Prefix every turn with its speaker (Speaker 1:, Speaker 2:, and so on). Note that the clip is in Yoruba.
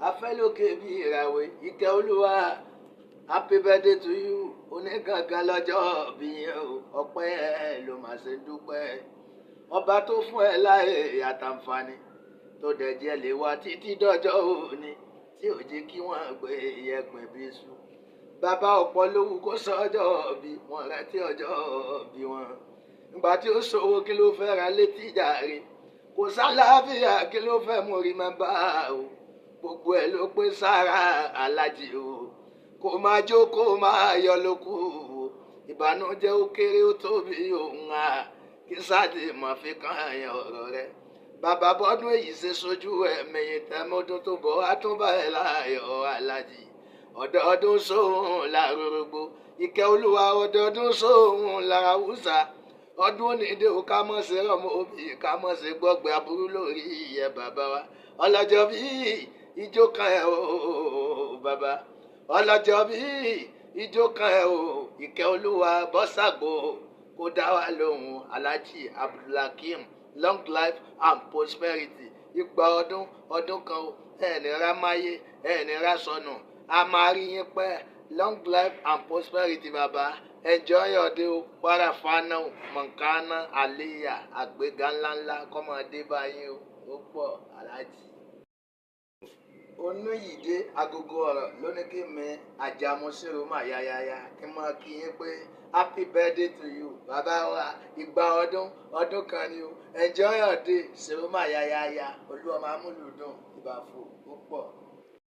Speaker 1: afẹ́lókè bí ìràwé ìkẹ́ olúwa happy birthday to you onígangan lọ́jọ́ bí yẹn o ọpẹ́ ló máa ṣe dúpẹ́ ọba tó fún ẹ láyé àtàǹfààní tó dẹ̀ jẹ́ lè wá títí dọ́jọ́ òní tí ò jẹ́ kí wọ́n gbé iyẹ̀pẹ̀ bí sùn bàbá ọ̀pọ̀ lówù kó sọ́jọ́ bí wọ́n rántí ọjọ́ bí wọn ìgbà tí ó ṣòwò kí ló fẹ́ ra létí jàre kò sálàáfíà kí ló fẹ́ mú rí máa bá o gbogbo ẹ̀ ló pé sára alájì o kò máa jó kó máa yọ lóko o ìbànújẹ́ ó kéré ó tóbi òun à kí sáàdì mọ̀ fi kàn yàn ọ̀rọ̀ rẹ bàbá bọ́dún èyí ṣe sojú ẹ̀mẹ̀yìn tẹ́mọ́dún tó bọ̀ wá tún bá ẹ̀ láàyò alájì ọdọọdún sóhun làrúrúgbó ìkẹ́ olúwa ọdọọdún sóhun lára wúsà ọdún onídé o ká mọ̀ sí ọmọ òbí ká mọ̀ sí gbọ́gbẹ́ aburú lórí ìyẹ́ bàbá wa ọlọ́jọ́ bí ijó kan ẹ̀ o bàbá ọlọ́jọ́ bí ijó kan ẹ̀ o ìkẹ́ olúwa bọ́sàgbó kó dá wa lóhùn alhaji abdulhakeem long life and prosperity ìgbà ọdún kan o ẹni ra máyé ẹni ra sọnù a máa rí yín pẹ́ long life and prosperity bàbá enjoy your day o parafana mọ̀nkánná àléyà àgbéga ńláńlá kọ́mọdé báyìí ó pọ̀ aláàjì. Onúyìdé agogo ọ̀rọ̀ ló ní kí mi àjàmúsírò mà yáyáyá kí n máa kí yín pé happy birthday to you bàbá wa ìgbà ọdún kan ni o enjoy your day ṣèrò mà yáyáyá olú ọmọ amúlùdùn ìbàfò.